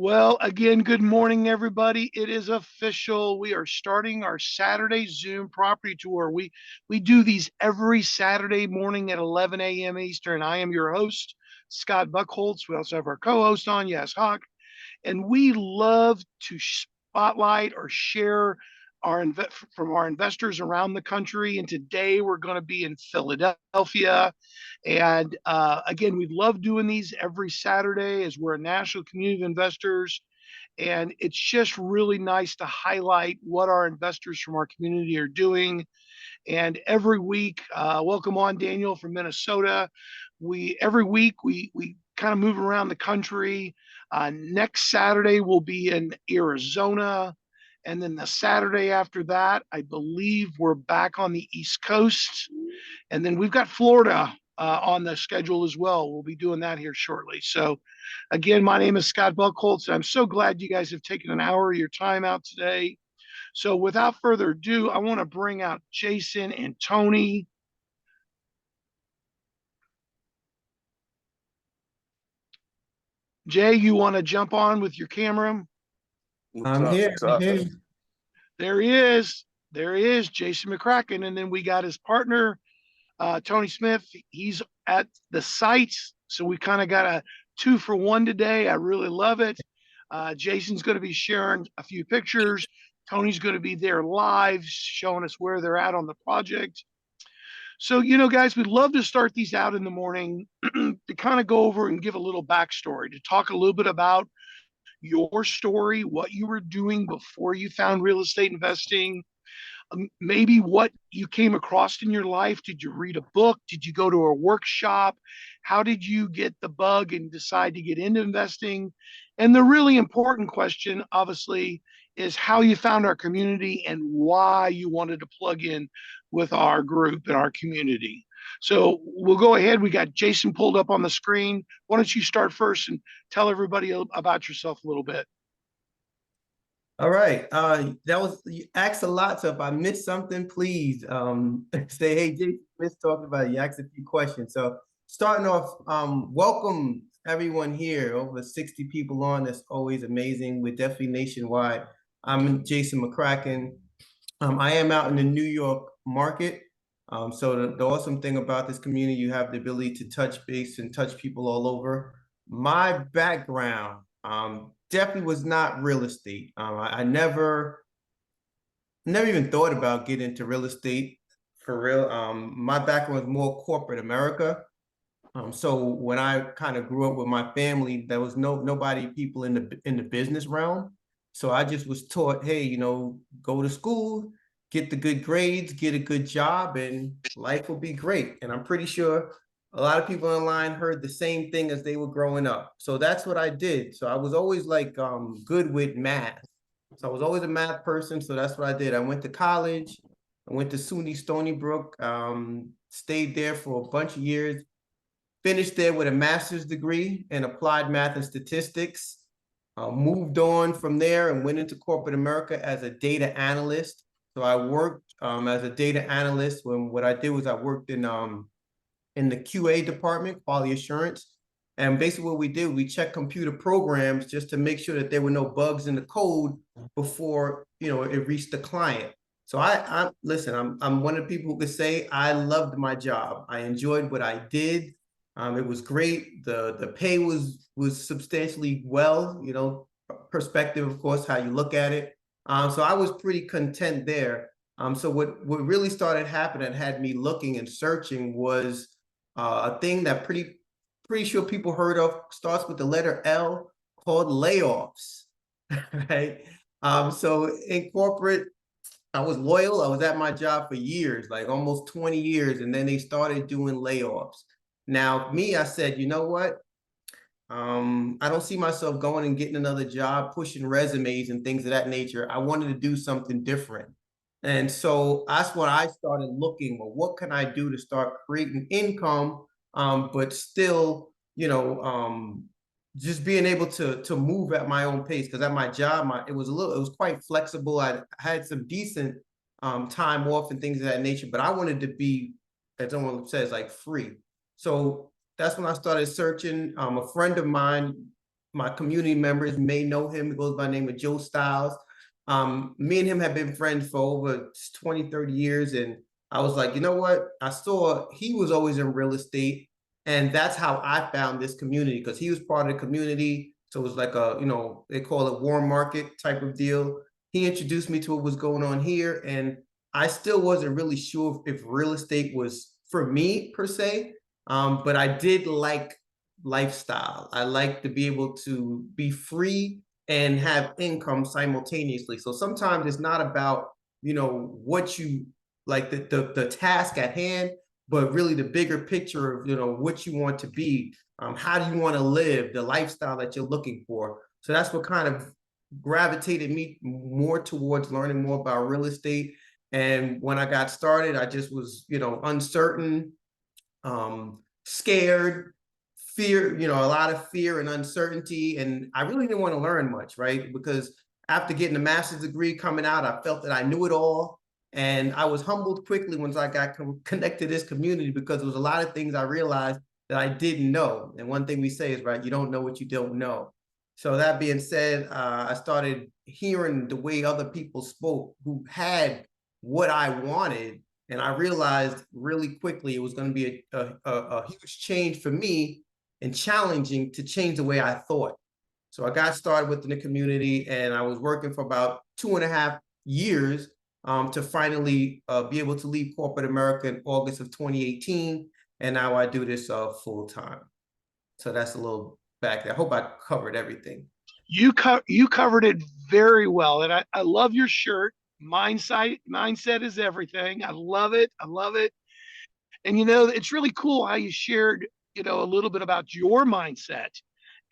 Well, again, good morning, everybody. It is official. We are starting our Saturday Zoom property tour. We do these every Saturday morning at 11 a.m. Eastern. I am your host, Scott Buckholtz. We also have our co-host on, Yes Hawk, and we love to spotlight or share from our investors around the country. And today we're going to be in Philadelphia. And again, we love doing these every Saturday as we're a national community of investors. And it's just really nice to highlight what our investors from our community are doing. And every week, welcome on Daniel from Minnesota. We every week we kind of move around the country. Next Saturday we'll be in Arizona, and then the Saturday after that, I believe we're back on the East Coast, and then we've got Florida on the schedule as well. We'll be doing that here shortly. So, again, my name is Scott Buckholtz. I'm so glad you guys have taken an hour of your time out today. So, without further ado, I want to bring out Jason and Tony. Jay, you want to jump on with your camera? I'm here. I'm here. There he is. There he is, Jason McCracken. And then we got his partner, Tony Smith. He's at the site. So we kind of got a 2-for-1 today. I really love it. Jason's going to be sharing a few pictures. Tony's going to be there live, showing us where they're at on the project. So, guys, we'd love to start these out in the morning to kind of go over and give a little backstory, to talk a little bit about your story, what you were doing before you found real estate investing, maybe what you came across in your life. Did you read a book? Did you go to a workshop? How did you get the bug and decide to get into investing? And the really important question, obviously, is how you found our community and why you wanted to plug in with our group and our community. So we'll go ahead. We got Jason pulled up on the screen. Why don't you start first and tell everybody about yourself a little bit? All right. That was, you asked a lot. So if I missed something, please say, hey, Jason, missed talking about it. You asked a few questions. So starting off, welcome everyone here. Over 60 people on. That's always amazing. We're definitely nationwide. I'm Jason McCracken. I am out in the New York market. So the awesome thing about this community, you have the ability to touch base and touch people all over. My background definitely was not real estate. I never even thought about getting into real estate for real. My background was more corporate America. So when I kind of grew up with my family, there was nobody people in the business realm. So I just was taught, hey, go to school, get the good grades, get a good job, and life will be great. And I'm pretty sure a lot of people online heard the same thing as they were growing up. So that's what I did. So I was always like good with math. So I was always a math person. So that's what I did. I went to college. I went to SUNY Stony Brook, stayed there for a bunch of years, finished there with a master's degree in applied math and statistics. Moved on from there and went into corporate America as a data analyst. So I worked as a data analyst. When what I did was I worked in the QA department, quality assurance. And basically what we did, we checked computer programs just to make sure that there were no bugs in the code before it reached the client. So I listen, I'm one of the people who could say I loved my job. I enjoyed what I did. It was great. The pay was substantially well, perspective, of course, how you look at it. So I was pretty content there. So what really started happening and had me looking and searching was a thing that pretty sure people heard of, starts with the letter L, called layoffs, right? So in corporate, I was loyal. I was at my job for years, like almost 20 years, and then they started doing layoffs. Now, me, I said, you know what? I don't see myself going and getting another job, pushing resumes and things of that nature. I wanted to do something different. And so that's when I started looking, well, what can I do to start creating income, but still, just being able to move at my own pace. Because at my job, it was quite flexible. I had some decent time off and things of that nature, but I wanted to be, as someone says, like free. So that's when I started searching. A friend of mine my community members may know him. He goes by the name of Joe Styles. Me and him have been friends for over 20, 30 years. And I was like, you know what? I saw he was always in real estate. And that's how I found this community, because he was part of the community. So it was like a, they call it warm market type of deal. He introduced me to what was going on here. And I still wasn't really sure if real estate was for me per se. But I did like lifestyle. I like to be able to be free and have income simultaneously. So sometimes it's not about, what you like the task at hand, but really the bigger picture of, what you want to be. How do you want to live, the lifestyle that you're looking for? So that's what kind of gravitated me more towards learning more about real estate. And when I got started, I just was, uncertain, scared, fear, a lot of fear and uncertainty. And I really didn't want to learn much, right? Because after getting a master's degree coming out, I felt that I knew it all. And I was humbled quickly once I got connected to this community, because there was a lot of things I realized that I didn't know. And one thing we say is, right, you don't know what you don't know. So that being said, I started hearing the way other people spoke who had what I wanted. And I realized really quickly it was going to be a huge change for me and challenging to change the way I thought. So I got started within the community, and I was working for about 2.5 years to finally be able to leave corporate America in August of 2018. And now I do this full time. So that's a little back there. I hope I covered everything. You covered it very well, and I love your shirt. Mindset is everything. I love it. I love it. And it's really cool how you shared, a little bit about your mindset.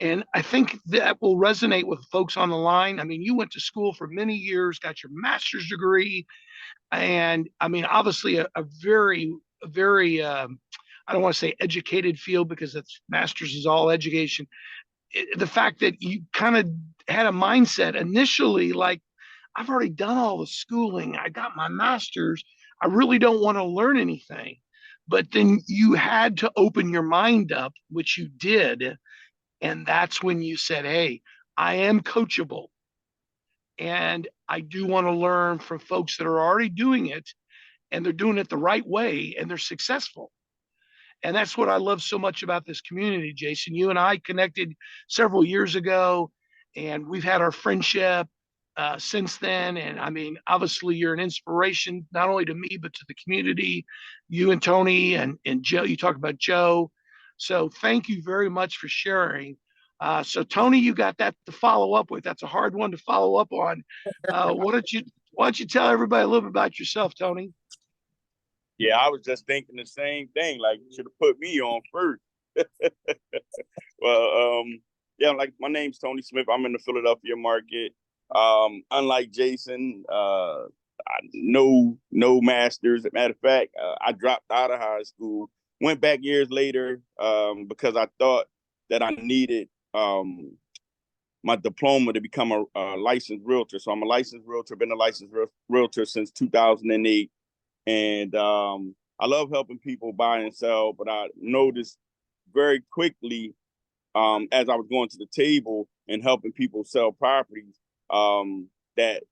And I think that will resonate with folks on the line. I mean, you went to school for many years, got your master's degree, and I mean, obviously a very, very, I don't want to say educated field, because it's master's is all education. The fact that you kind of had a mindset initially like, I've already done all the schooling, I got my master's, I really don't want to learn anything. But then you had to open your mind up, which you did. And that's when you said, hey, I am coachable. And I do want to learn from folks that are already doing it, and they're doing it the right way, and they're successful. And that's what I love so much about this community, Jason. You and I connected several years ago, and we've had our friendship since then. And I mean, obviously, you're an inspiration not only to me but to the community. You and Tony and Joe. You talked about Joe. So thank you very much for sharing. So Tony, you got that to follow up with. That's a hard one to follow up on. Why don't you tell everybody a little bit about yourself, Tony? Yeah, I was just thinking the same thing. Like, you should have put me on first. Well, yeah, like, my name's Tony Smith. I'm in the Philadelphia market. Unlike Jason, no masters. As a matter of fact, I dropped out of high school, went back years later because I thought that I needed my diploma to become a licensed realtor. So I'm a licensed realtor, been a licensed realtor since 2008. And I love helping people buy and sell, but I noticed very quickly as I was going to the table and helping people sell properties that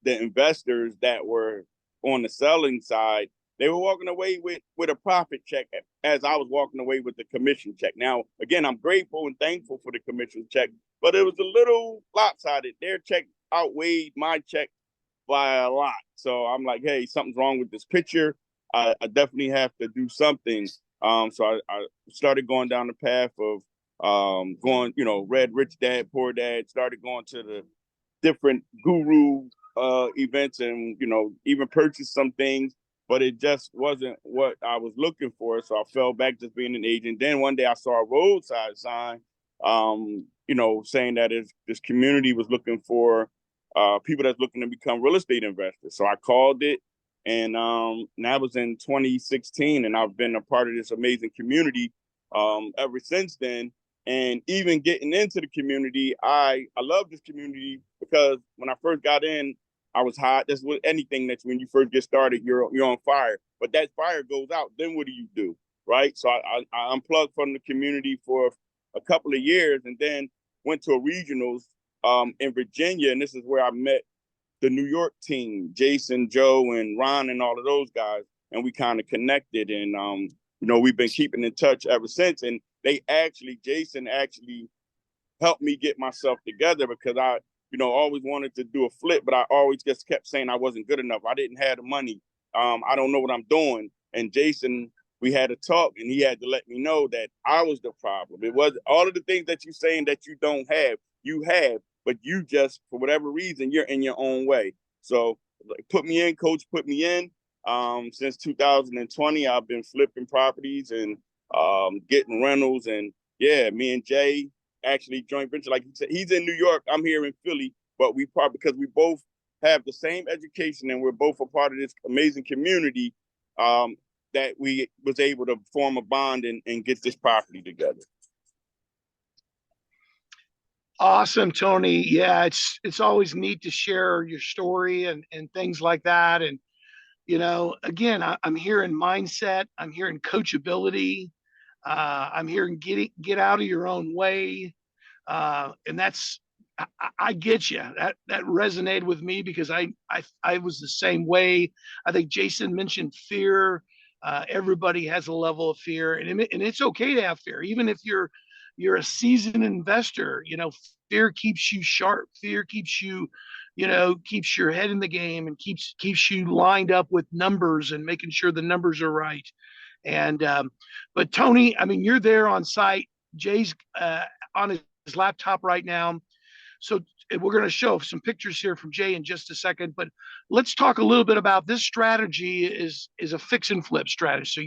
the investors that were on the selling side, they were walking away with a profit check as I was walking away with the commission check. Now, again, I'm grateful and thankful for the commission check, but it was a little lopsided. Their check outweighed my check by a lot. So I'm like, hey, something's wrong with this picture. I definitely have to do something. So I started going down the path of going, read Rich Dad, Poor Dad, started going to the different guru events and, even purchased some things, but it just wasn't what I was looking for. So I fell back just being an agent. Then one day I saw a roadside sign, saying that this community was looking for people that's looking to become real estate investors. So I called it, and that was in 2016, and I've been a part of this amazing community ever since then. And even getting into the community, I love this community because when I first got in, I was hot. That's what anything that's when you first get started, you're on fire. But that fire goes out, then what do? Right? So I unplugged from the community for a couple of years, and then went to a regionals in Virginia, and this is where I met the New York team, Jason, Joe, and Ron, and all of those guys, and we kind of connected, and we've been keeping in touch ever since. And Jason actually helped me get myself together because I always wanted to do a flip, but I always just kept saying I wasn't good enough. I didn't have the money. I don't know what I'm doing. And Jason, we had a talk, and he had to let me know that I was the problem. It was all of the things that you're saying that you don't have, you have, but you just, for whatever reason, you're in your own way. So put me in, coach, put me in. Since 2020, I've been flipping properties and getting rentals. And yeah, me and Jay actually joint venture. Like he said, he's in New York, I'm here in Philly, but because we both have the same education and we're both a part of this amazing community, that we was able to form a bond and get this property together. Awesome, Tony. Yeah, it's always neat to share your story and things like that. And again, I'm hearing mindset, I'm hearing coachability, I'm hearing get out of your own way, and that's I get you. That resonated with me because I was the same way. I think Jason mentioned fear. Everybody has a level of fear, and it's okay to have fear, even if you're a seasoned investor. Fear keeps you sharp. Fear keeps you, keeps your head in the game and keeps you lined up with numbers and making sure the numbers are right. And but Tony, I mean, you're there on site. Jay's on his laptop right now. So we're going to show some pictures here from Jay in just a second, but let's talk a little bit about this strategy is a fix and flip strategy. So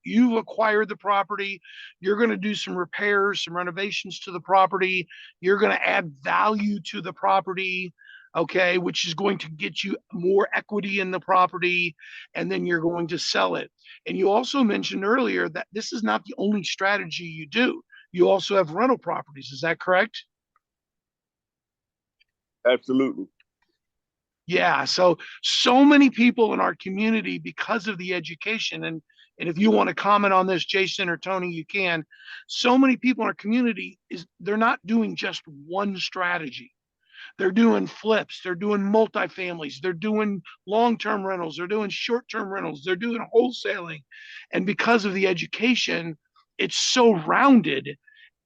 you've acquired the property, you're going to do some repairs, some renovations to the property, you're going to add value to the property, okay, which is going to get you more equity in the property, and then you're going to sell it. And you also mentioned earlier that this is not the only strategy you do. You also have rental properties. Is that correct? Absolutely. Yeah. So many people in our community, because of the education, and if you want to comment on this, Jason or Tony, you can. So many people in our community they're not doing just one strategy. They're doing flips, they're doing multifamilies, they're doing long-term rentals, they're doing short-term rentals, they're doing wholesaling. And because of the education, it's so rounded.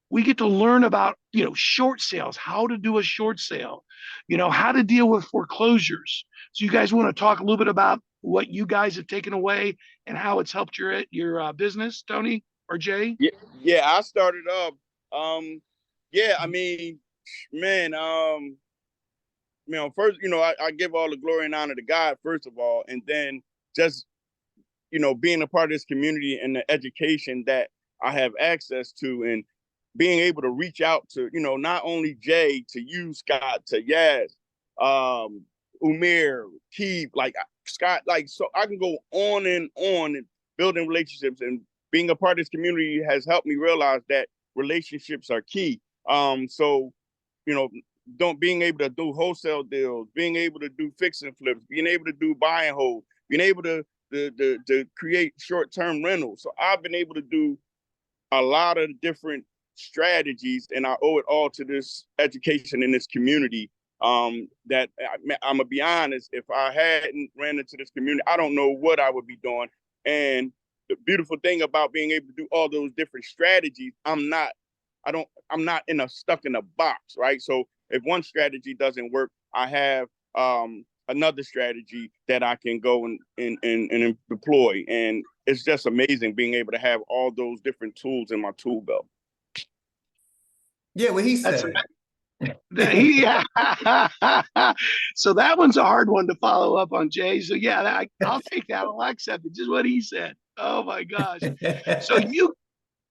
We get to learn about, short sales, how to do a short sale, how to deal with foreclosures. So you guys want to talk a little bit about what you guys have taken away and how it's helped your business, Tony or Jay? Yeah, I started off. Yeah, I mean, man, first, I give all the glory and honor to God, first of all, and then just, being a part of this community and the education that I have access to, and being able to reach out to, not only Jay, to you, Scott, to Yaz, Umir, Keith, like Scott, like, so I can go on and building relationships, and being a part of this community has helped me realize that relationships are key. So, being able to do wholesale deals, being able to do fix and flips, being able to do buy and hold, being able to create short-term rentals. So I've been able to do a lot of different strategies, and I owe it all to this education in this community. That I'm gonna be honest, if I hadn't ran into this community, I don't know what I would be doing. And the beautiful thing about being able to do all those different strategies, I'm not stuck in a box, right? So if one strategy doesn't work, I have another strategy that I can go and deploy. And it's just amazing being able to have all those different tools in my tool belt. Yeah, what he said. Yeah. So that one's a hard one to follow up on, Jay. So yeah, I'll take that. I'll accept it. Just what he said. Oh my gosh.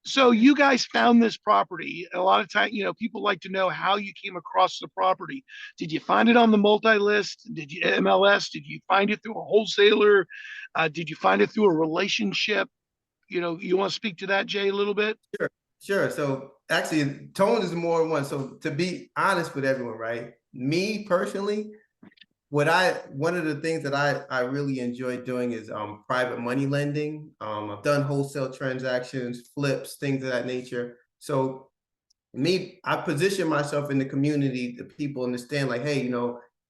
So you guys found this property. A lot of time, people like to know how you came across the property. Did you find it on the multi-list? Did you MLS? Did you find it through a wholesaler? Did you find it through a relationship? You want to speak to that, Jay, a little bit? Sure. So actually, tone is more than one. So to be honest with everyone, right? Me personally, one of the things that I really enjoy doing is private money lending. I've done wholesale transactions, flips, things of that nature. So I position myself in the community, the people understand like, hey,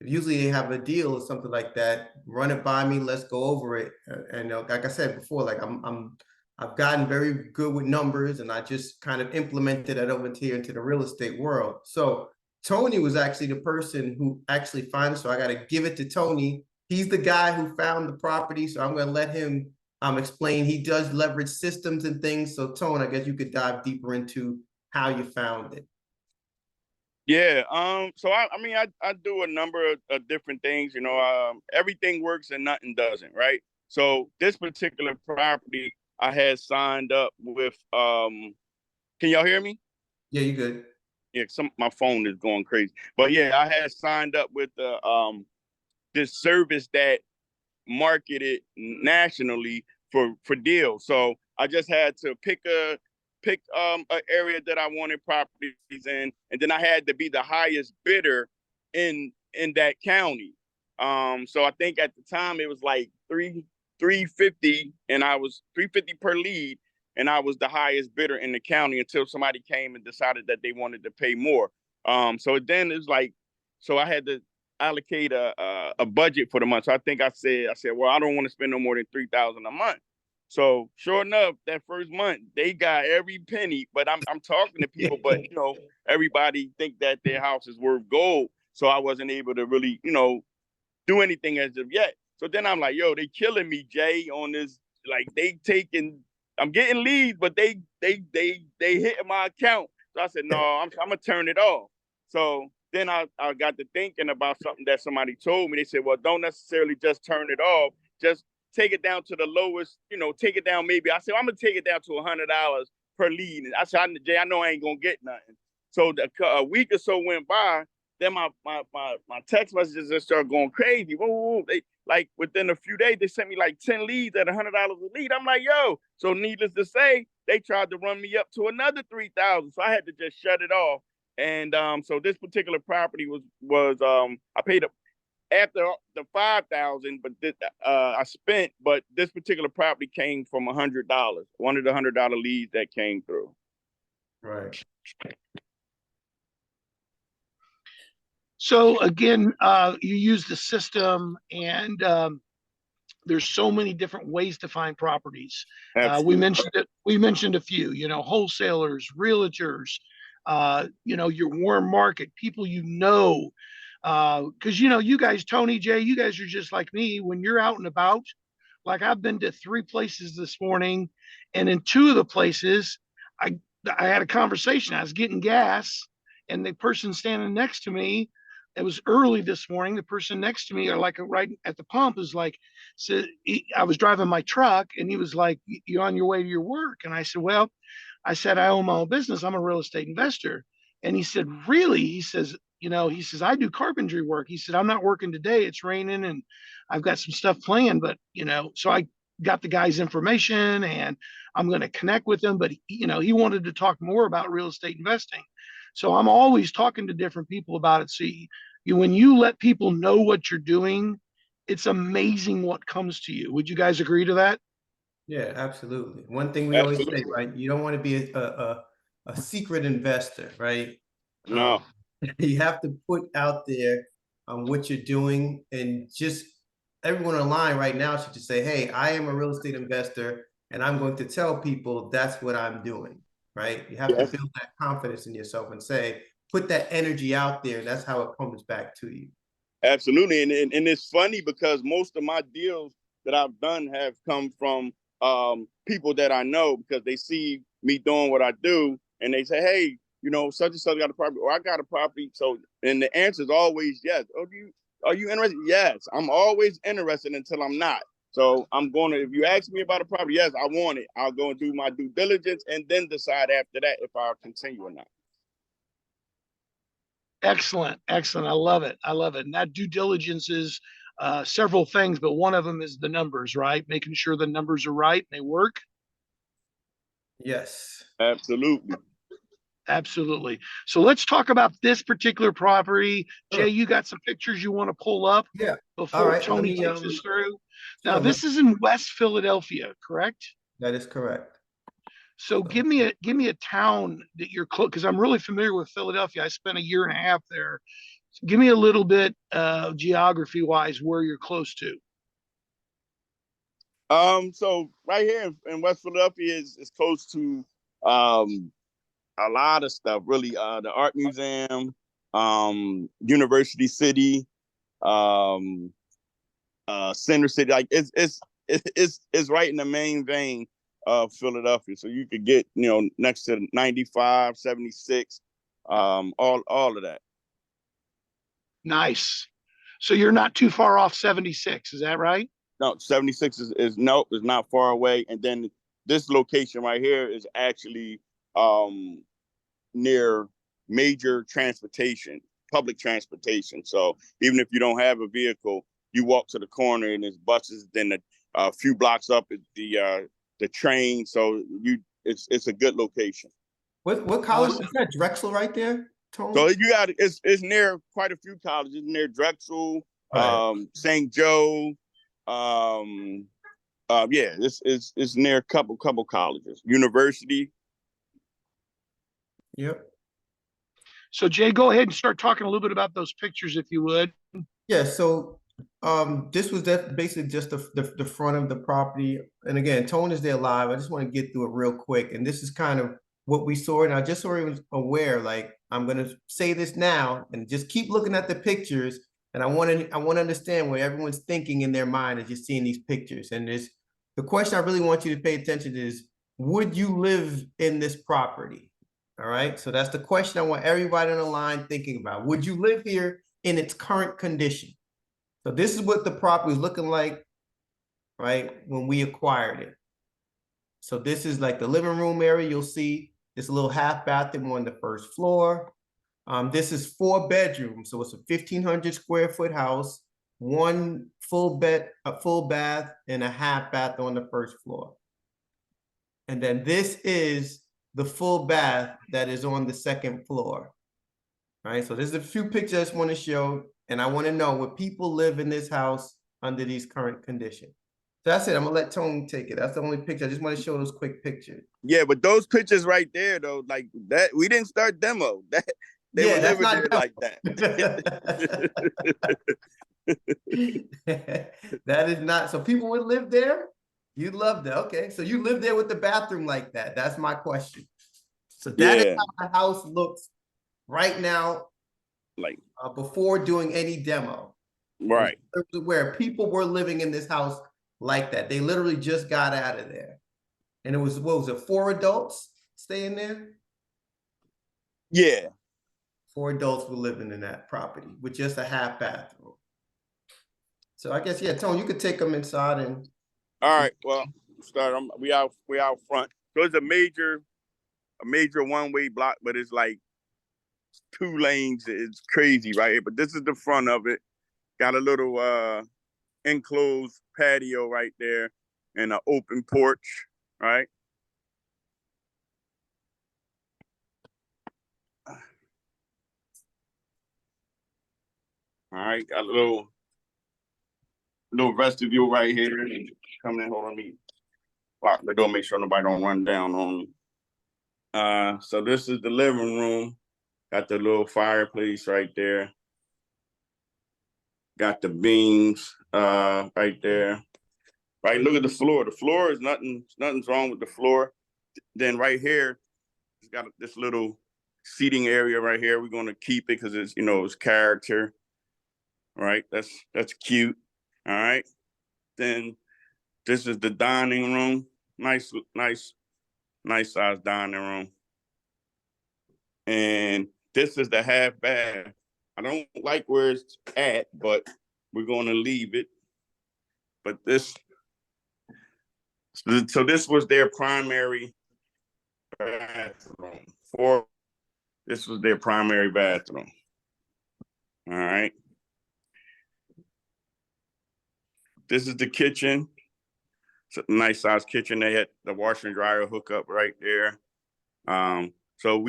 if usually they have a deal or something like that, run it by me, let's go over it. And like I said before, like I've gotten very good with numbers, and I just kind of implemented it over here into the real estate world. So Tony was actually the person who actually found it. So I got to give it to Tony. He's the guy who found the property. So I'm going to let him explain. He does leverage systems and things. So Tony, I guess you could dive deeper into how you found it. Yeah. So I mean, I do a number of different things. Everything works and nothing doesn't, right? So this particular property, I had signed up with. Can y'all hear me? Yeah, you good. Yeah, my phone is going crazy. But yeah, I had signed up with this service that marketed nationally for deals. So I just had to pick an area that I wanted properties in, and then I had to be the highest bidder in that county. So I think at the time it was like $350, and I was $350 per lead, and I was the highest bidder in the county until somebody came and decided that they wanted to pay more. So then it's like, so I had to allocate a budget for the month. So I think I said, well, I don't want to spend no more than $3,000 a month. So sure enough, that first month they got every penny. But I'm talking to people, but everybody think that their house is worth gold. So I wasn't able to really do anything as of yet. So then I'm like, yo, they killing me, Jay, on this. Like I'm getting leads, but they hitting my account. So I said, no, I'm gonna turn it off. So then I got to thinking about something that somebody told me. They said, well, don't necessarily just turn it off. Just take it down to the lowest, take it down maybe. I said, well, I'm going to take it down to $100 per lead. And I said, Jay, I know I ain't going to get nothing. So a week or so went by. Then my text messages just started going crazy. Whoa. They, like within a few days, they sent me like 10 leads at $100 a lead. I'm like, yo. So needless to say, they tried to run me up to another 3,000. So I had to just shut it off. And so this particular property was I paid up after the 5,000, but I spent. But this particular property came from $100, one of the $100 leads that came through. Right. So again, you use the system, and there's so many different ways to find properties. We mentioned a few. Wholesalers, realtors. Your warm market, people because you guys, Tony, Jay, you guys are just like me. When you're out and about, like I've been to 3 places this morning, and in 2 of the places, I had a conversation. I was getting gas, and the person standing next to me, it was early this morning. The person next to me, or like right at the pump, is like, I was driving my truck, and he was like, "You on your way to your work?" And I said, "Well," I said, "I own my own business. I'm a real estate investor." And he said, "Really?" He says, "I do carpentry work." He said, "I'm not working today. It's raining and I've got some stuff planned, but so I got the guy's information and I'm going to connect with him." But he wanted to talk more about real estate investing. So I'm always talking to different people about it. See, when you let people know what you're doing, it's amazing what comes to you. Would you guys agree to that? Yeah, absolutely. One thing we always say, right? You don't want to be a secret investor, right? No. You have to put out there what you're doing, and just everyone online right now should just say, hey, I am a real estate investor, and I'm going to tell people that's what I'm doing, right? You have to build that confidence in yourself and put that energy out there. And that's how it comes back to you. Absolutely. And it's funny because most of my deals that I've done have come from people that I know, because they see me doing what I do and they say, hey, such and such got a property, or I got a property. So, and the answer is always yes. Oh, are you interested? Yes. I'm always interested until I'm not. So if you ask me about a property, yes, I want it. I'll go and do my due diligence and then decide after that if I'll continue or not. Excellent. I love it. And that due diligence is several things, but one of them is the numbers, right? Making sure the numbers are right and they work. Yes. Absolutely. So let's talk about this particular property. Jay, you got some pictures you want to pull up before Tony takes us through? Now, this is in West Philadelphia, correct? That is correct. So give me a town that you're close, because I'm really familiar with Philadelphia. I spent a year and a half there. Give me a little bit geography wise where you're close to. So right here in West Philadelphia is close to a lot of stuff, really. The Art Museum, University City, um, Center City. Like it's right in the main vein of Philadelphia. So you could get, next to 95, 76, all of that. Nice. So you're not too far off 76, is that right? No, 76 is not far away. And then this location right here is actually near major transportation, public transportation. So even if you don't have a vehicle, you walk to the corner and there's buses. Then a few blocks up is the train. So it's a good location. What college is that? Drexel right there, Tony? So it's near quite a few colleges, near Drexel, St. Joe. It's near a couple colleges, university. Yep. So Jay, go ahead and start talking a little bit about those pictures, if you would. Yeah. So this was basically just the front of the property. And again, Tone is there live. I just want to get through it real quick. And this is kind of what we saw. And I just so everyone's aware, like I'm gonna say this now and just keep looking at the pictures. And I want to understand what everyone's thinking in their mind as you're seeing these pictures. And the question I really want you to pay attention to is, would you live in this property? All right. So that's the question I want everybody on the line thinking about. Would you live here in its current condition? So this is what the property is looking like, right, when we acquired it. So this is like the living room area. You'll see this little half bathroom on the first floor. This is 4 bedrooms. So it's a 1,500 square foot house, 1 full bed, a full bath, and a half bath on the first floor. And then this is the full bath that is on the second floor. All right, so there's a few pictures I just want to show, and I want to know, would people live in this house under these current conditions? So that's it. I'm gonna let Tony take it. That's the only picture. I just want to show those quick pictures. Yeah, but those pictures right there, though, like that, we didn't start demo. They were living there like that. That is not. So people would live there. You'd love that. Okay, so you live there with the bathroom like that. That's my question. So that is how the house looks right now, like before doing any demo. Right. Where people were living in this house like that. They literally just got out of there. And it was, what was it, 4 adults staying there? Yeah. 4 adults were living in that property with just a half bathroom. So I guess, yeah, Tony, you could take them inside and. All right, well, we out front. So it's a major one-way block, but it's like 2 lanes. It's crazy right here. But this is the front of it. Got a little enclosed patio right there and an open porch, right? All right, got a little vestibule right here. Come in, hold on me. Lock the door, make sure nobody don't run down on me. So this is the living room. Got the little fireplace right there. Got the beams right there. Right, look at the floor. The floor is nothing's wrong with the floor. Then right here, it's got this little seating area right here. We're gonna keep it because it's it's character. Right, that's cute. All right. Then this is the dining room. Nice size dining room. And this is the half bath. I don't like where it's at, but we're going to leave it. But so this was their primary bathroom. This was their primary bathroom. All right. This is the kitchen. It's a nice size kitchen. They had the washer and dryer hookup right there. So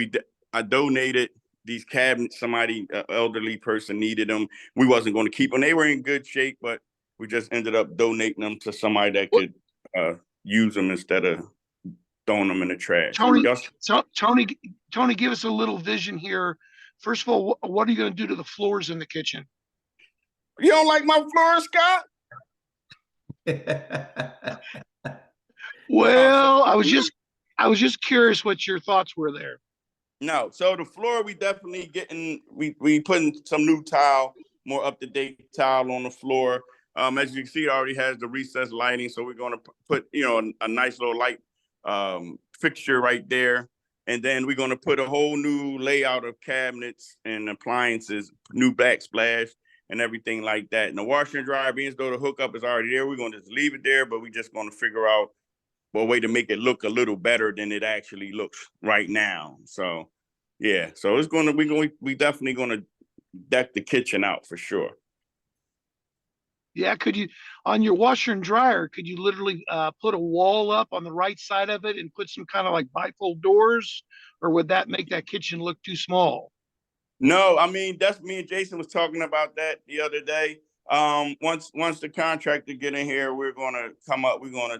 I donated these cabinets. Somebody, an elderly person, needed them. We wasn't going to keep them. They were in good shape, but we just ended up donating them to somebody that could use them instead of throwing them in the trash. Tony, Y'all- Tony, give us a little vision here. First of all, what are you going to do to the floors in the kitchen? You don't like my floor, Scott? Well, I was just curious what your thoughts were there. No, so the floor we definitely getting we putting some new tile, more up to date tile on the floor. As you can see, it already has the recessed lighting, so we're going to put a nice little light fixture right there, and then we're going to put a whole new layout of cabinets and appliances, new backsplash and everything like that. And the washer and dryer, being as though the hookup is already there, we're going to just leave it there, but we're just going to figure out a way to make it look a little better than it actually looks right now. So yeah, so it's going to we definitely going to deck the kitchen out for sure. Yeah, could you, on your washer and dryer, could you literally put a wall up on the right side of it and put some kind of like bifold doors, or would that make that kitchen look too small? No, I mean, that's me and Jason was talking about that the other day. Once the contractor get in here, we're gonna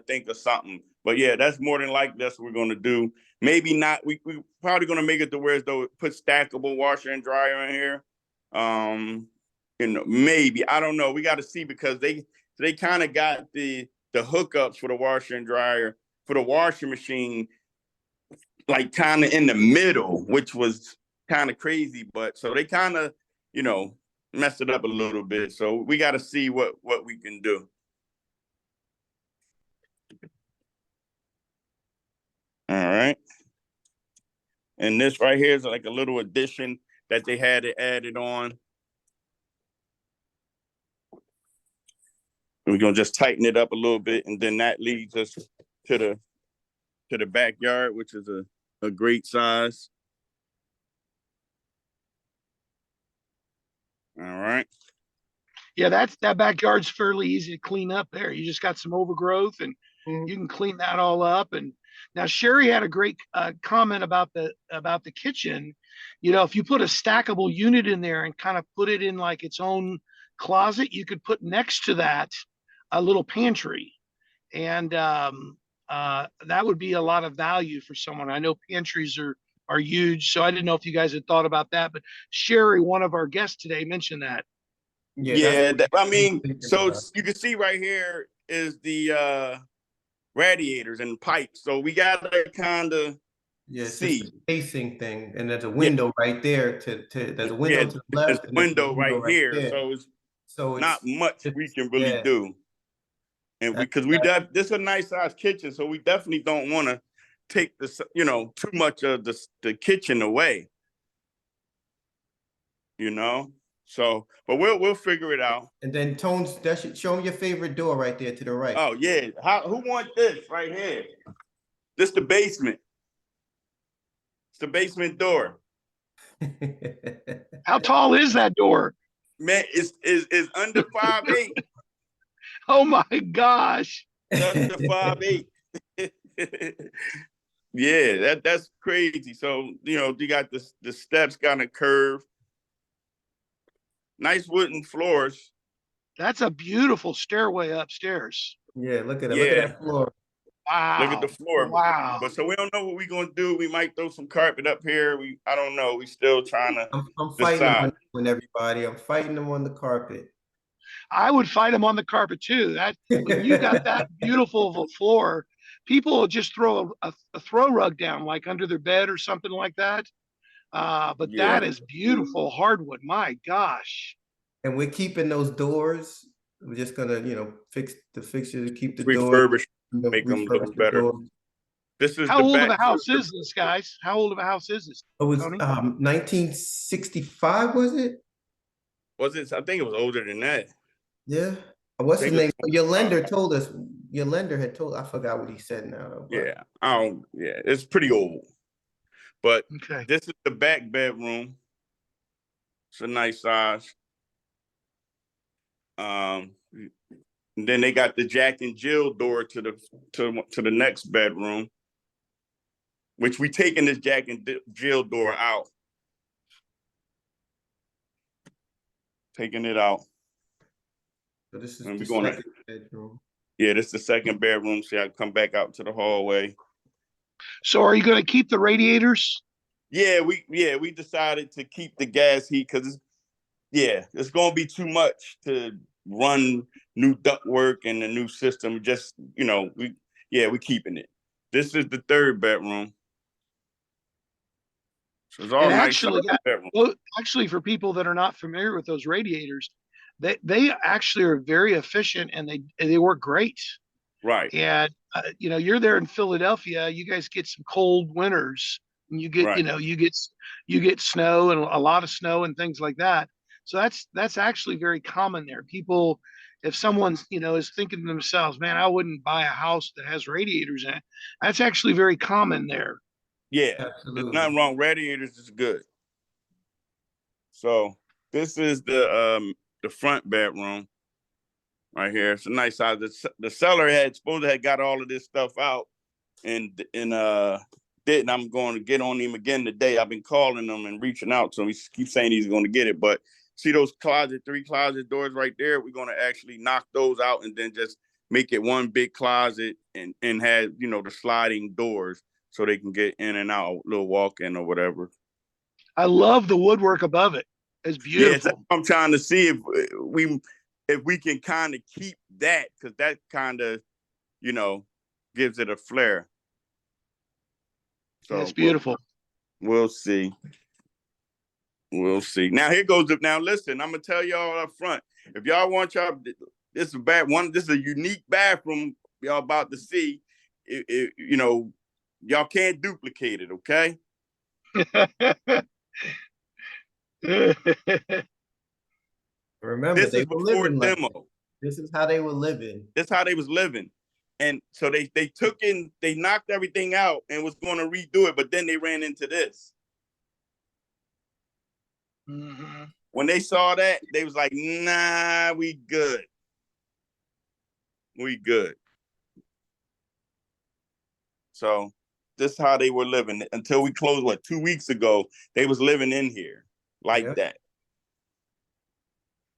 think of something. But yeah, that's more than likely that's what we're gonna do. Maybe not. We probably gonna make it to where as though it put stackable washer and dryer in here. Maybe, I don't know. We got to see, because they kind of got the hookups for the washer and dryer for the washing machine like kind of in the middle, which was kind of crazy. But so they kind of messed it up a little bit. So we got to see what we can do. All right. And this right here is like a little addition that they had it added on. We're gonna just tighten it up a little bit, and then that leads us to the backyard, which is a great size. All right. Yeah, that backyard's fairly easy to clean up there. You just got some overgrowth and you can clean that all up. And now Sherry had a great comment about the kitchen. If you put a stackable unit in there and kind of put it in like its own closet, you could put next to that a little pantry. And that would be a lot of value for someone. I know pantries are huge, so I didn't know if you guys had thought about that. But Sherry, one of our guests today, mentioned that. Yeah, I mean, so you can see right here is the radiators and pipes. So we got to kind of see the spacing thing, and there's a window right there. There's a window to the left. There's a window right here. There. So it's not much we can really do. And because this is a nice size kitchen, so we definitely don't want to take too much of the kitchen away. So, but we'll figure it out. And then Tones, that should show them your favorite door right there to the right. Oh yeah, who want this right here? This the basement. It's the basement door. How tall is that door? Man, it's under 5'8". Oh my gosh. Under 5'8". Yeah, that's crazy. So, you got the steps got a curve. Nice wooden floors. That's a beautiful stairway upstairs. Yeah, look at it. Yeah. Look at that floor. Wow. Look at the floor. Wow. But so we don't know what we're gonna do. We might throw some carpet up here. I don't know. We still trying to. I'm fighting them on everybody. I'm fighting them on the carpet. I would fight them on the carpet too. When you got that beautiful of a floor, people will just throw a throw rug down like under their bed or something like that. But that is beautiful hardwood. My gosh. And we're keeping those doors. We're just gonna, fix the fixtures to keep the refurbish, make them look better. This is how old of a house is this, guys? How old of a house is this? It was 1965, was it? Was it? I think it was older than that. Yeah. What's his name? Your lender told us. Your lender had told. I forgot what he said now. Though, yeah. Yeah. It's pretty old. But okay. This is the back bedroom. It's a nice size. And then they got the Jack and Jill door to the next bedroom, which we taking this Jack and Jill door out. Taking it out. So this is the second bedroom. Yeah, this is the second bedroom. So I come back out to the hallway. So are you going to keep the radiators? Yeah, we decided to keep the gas heat because it's gonna be too much to run new ductwork and the new system. Just we keeping it. This is the third bedroom. So it's all And nice actually, bedroom. well, actually, for people that are not familiar with those radiators, they actually are very efficient and they work great. Right, And you're there in Philadelphia. You guys get some cold winters, and you get right. you get snow and a lot of snow and things like that. So that's actually very common there. People, if someone's is thinking to themselves, man, I wouldn't buy a house that has radiators in it. That's actually very common there. Yeah, there's Absolutely. nothing wrong. Radiators is good. So this is the front bedroom right here. It's a nice size. The seller had supposed to have got all of this stuff out and didn't. I'm going to get on him again today. I've been calling him and reaching out to him. He keeps saying he's going to get it, but see those three closet doors right there? We're going to actually knock those out and then just make it one big closet and have the sliding doors so they can get in and out, little walk in or whatever. I love the woodwork above it. It's Yeah, that's beautiful. what I'm trying to see if we can kind of keep that, because that kind of gives it a flair. Yeah, it's So beautiful. we'll see. We'll see. Now here goes now listen, I'm gonna tell y'all up front. If y'all want this is a bad one, this is a unique bathroom y'all about to see. Y'all can't duplicate it, okay? Remember, This they is were before living like demo. this is how they were living. That's how they was living. And so they knocked everything out and was going to redo it, but then they ran into this. Mm-hmm. When they saw that, they was like, nah, we good. We good. So this is how they were living until we closed, 2 weeks ago, they was living in here like Yep. that.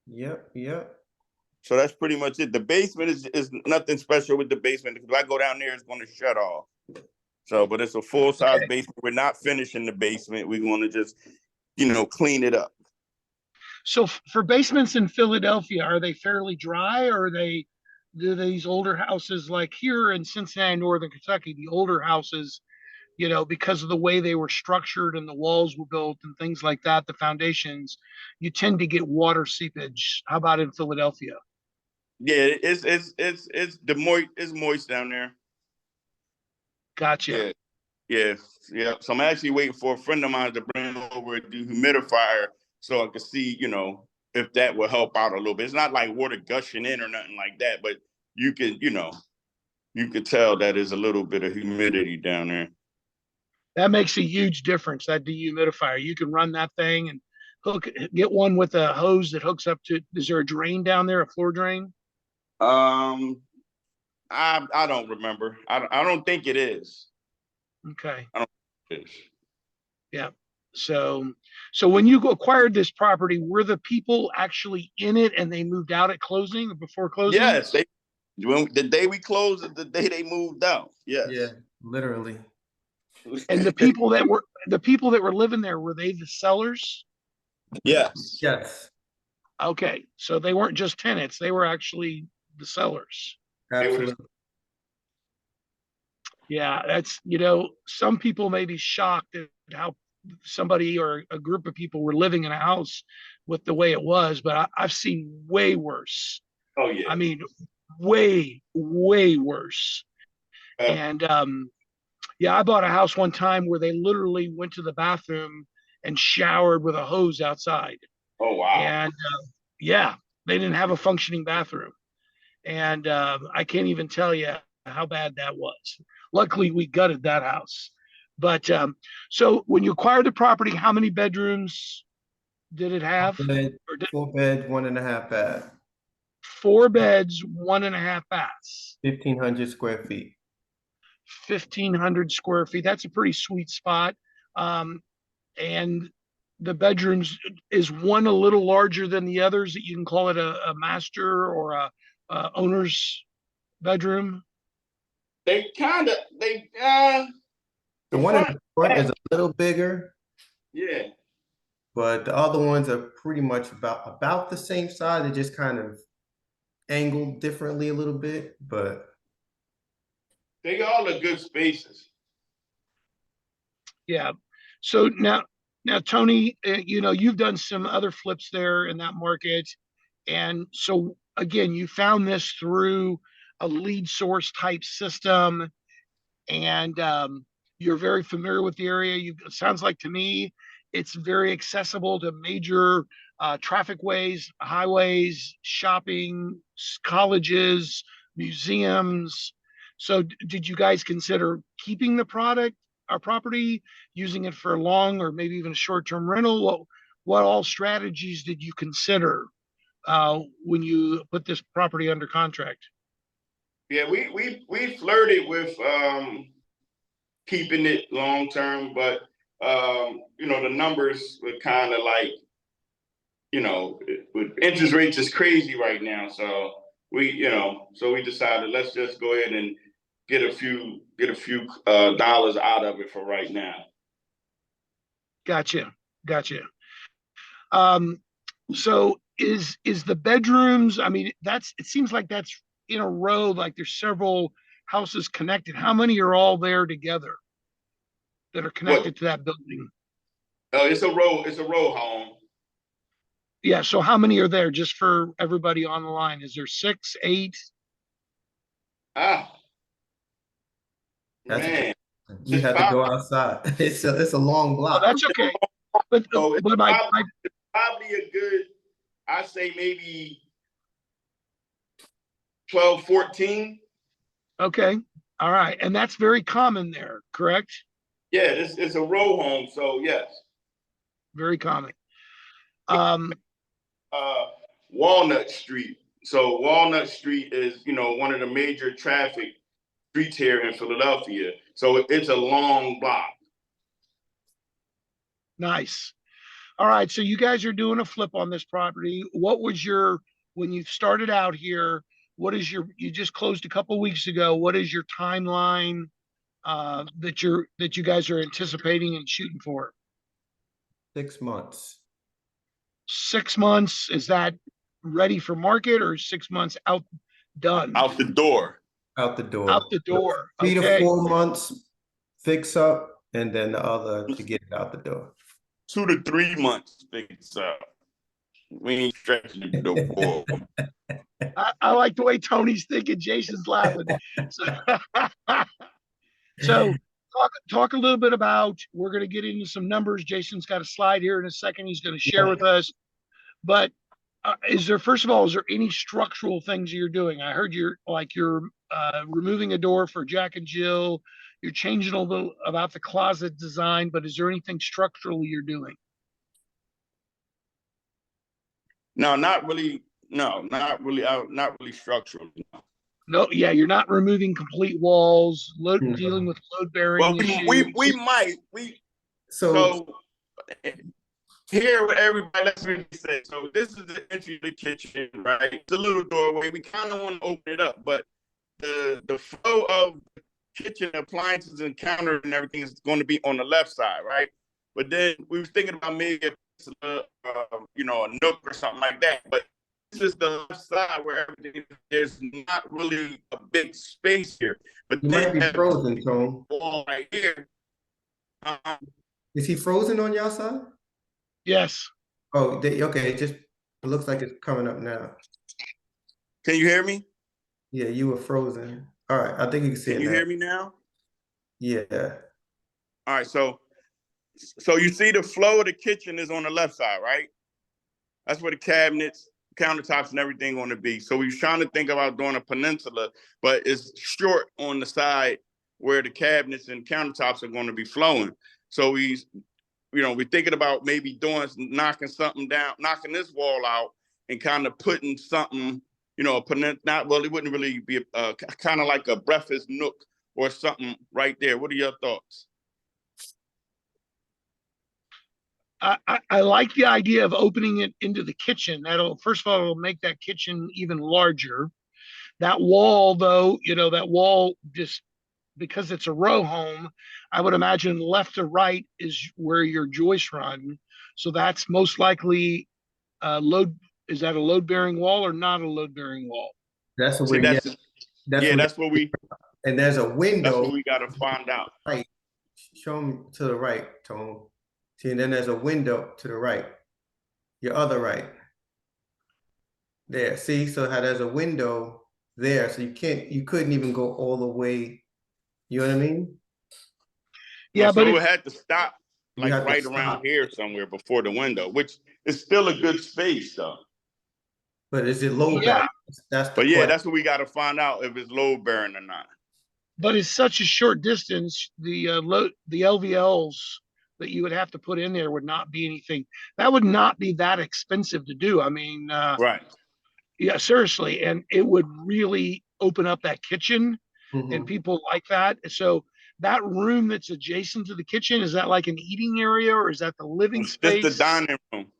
Yep. So that's pretty much it. The basement is nothing special with the basement. If I go down there, it's going to shut off. So, but it's a full-size basement. We're not finishing the basement. We're going to just, clean it up. So for basements in Philadelphia, are they fairly dry, or do these older houses like here in Cincinnati, Northern Kentucky, the older houses, because of the way they were structured and the walls were built and things like that, the foundations, you tend to get water seepage. How about in Philadelphia? Yeah, it's moist down there. Gotcha. Yeah, yeah, yeah. So I'm actually waiting for a friend of mine to bring over a dehumidifier so I can see, if that will help out a little bit. It's not like water gushing in or nothing like that, but you can, you could tell that there's a little bit of humidity down there. That makes a huge difference. That dehumidifier, you can run that thing and get one with a hose that hooks up to. Is there a drain down there, a floor drain? Um, I don't remember. I don't think it is. Okay. I don't think it is. Yeah. So when you acquired this property, were the people actually in it and they moved out at closing or before closing? Yes, the day we closed is the day they moved out. Yes. Yeah, literally. And the people that were living there, were they the sellers? Yes. Yes, Okay. So they weren't just tenants, they were actually the sellers. absolutely. Yeah, that's some people may be shocked at how somebody or a group of people were living in a house with the way it was, but I've seen way worse. Oh yeah. I mean, way worse. Uh, And yeah, I bought a house one time where they literally went to the bathroom and showered with a hose outside. oh wow. And yeah, they didn't have a functioning bathroom. And I can't even tell you how bad that was. Luckily, we gutted that house. But so when you acquired the property, how many bedrooms did it have? Bed, 4 bed, 1.5 bath, 4 beds, 1.5 baths, 1,500 square feet. 1,500 square feet. That's a pretty sweet spot. And the bedrooms, is one a little larger than the others that you can call it a master or a owner's bedroom? They The one in the front is a little bigger, Yeah. but the other ones are pretty much about the same size. They just kind of angled differently a little bit, but They all are good spaces. Yeah. So now, Tony, you know, you've done some other flips there in that market. And so again, you found this through a lead source type system, and you're very familiar with the area. It sounds like to me it's very accessible to major traffic ways, highways, shopping, colleges, museums. So did you guys consider keeping the product, our property, using it for a long or maybe even a short-term rental? What all strategies did you consider when you put this property under contract? Yeah, we flirted with keeping it long term, but you know, the numbers were kind of like, you know, with interest rates is crazy right now. So we decided let's just go ahead and get a few dollars out of it for right now. Gotcha. Um, so is the bedrooms, I mean, it seems like that's in a row, like there's several houses connected. How many are all there together that are connected to that building? It's a row home. Yeah, so how many are there just for everybody on the line? Is there 6, 8? Ah, that's man, you have to go outside. It's a long Oh, block. that's okay. But so it's but probably a good, I say maybe 12, 14. okay. All right. And that's very common there, correct? Yeah, it's a row home, so yes. Very common. Um, Uh, Walnut Street. So Walnut Street is, you know, one of the major traffic streets here in Philadelphia. So it's a long block. nice. All right, so you guys are doing a flip on this property. What was when you started out here, you just closed a couple weeks ago, what is your timeline that you guys are anticipating and shooting for? 6 months. 6 months, is that ready for market or 6 months out done? Out the door. Out the door. Out the door. 3 to Okay. 4 months fix up, and then the other to get it out the door. 2 to 3 months fix up. We ain't stretching the door. I like the way Tony's thinking. Jason's laughing. So, so talk a little bit about, we're going to get into some numbers. Jason's got a slide here in a second he's going to share with us. But first of all, is there any structural things you're doing? I heard you're removing a door for Jack and Jill. You're changing a little about the closet design, but is there anything structurally you're doing? No, not really. No, not really. Not really structural. No. No, yeah, you're not removing complete walls, dealing with load bearing Well, issues. we might. So here with everybody, let's really say, so this is the entry to the kitchen, right? It's a little doorway. We kind of want to open it up, but the flow of kitchen appliances and counter and everything is going to be on the left side, right? But then we were thinking about maybe a nook or something like that. But this is the left side where everything, there's not really a big space here. But you then might be frozen, Tone. Wall right here. Is he frozen on your side? Yes. Oh, okay. It looks like it's coming up now. Can you hear me? Yeah, you were frozen. All right, I think you can see it now. Can you hear me now? Yeah. All right, so you see the flow of the kitchen is on the left side, right? That's where the cabinets, countertops, and everything going to be. So we were trying to think about doing a peninsula, but it's short on the side where the cabinets and countertops are going to be flowing. So we're thinking about maybe knocking something down, knocking this wall out, and kind of putting something, it wouldn't really be kind of like a breakfast nook or something right there. What are your thoughts? I like the idea of opening it into the kitchen. First of all, it'll make that kitchen even larger. That wall, though, that wall just because it's a row home, I would imagine left to right is where your joists run. So that's most likely load. Is that a load bearing wall or not a load bearing wall? That's See, where, yeah, that's yeah, where, that's what we and there's a that's window what we gotta find out. right. Show them to the right, Tone. See, and then there's a window to the right, your other right. There, see, so how there's a window there, so you couldn't even go all the way, you know what I mean? Yeah, So but we if had to stop You like have to right stop. around here somewhere before the window, which is still a good space though. But is it low yeah, bearing? That's the But yeah, question. that's what we gotta find out if it's load bearing or not. but it's such a short distance. The LVLs that you would have to put in there would not be anything. That would not be that expensive to do. I mean, Right. yeah, seriously, and it would really open up that kitchen, and Mhm. people like that. So that room that's adjacent to the kitchen, is that like an eating area or is that the living It's just the space? dining room.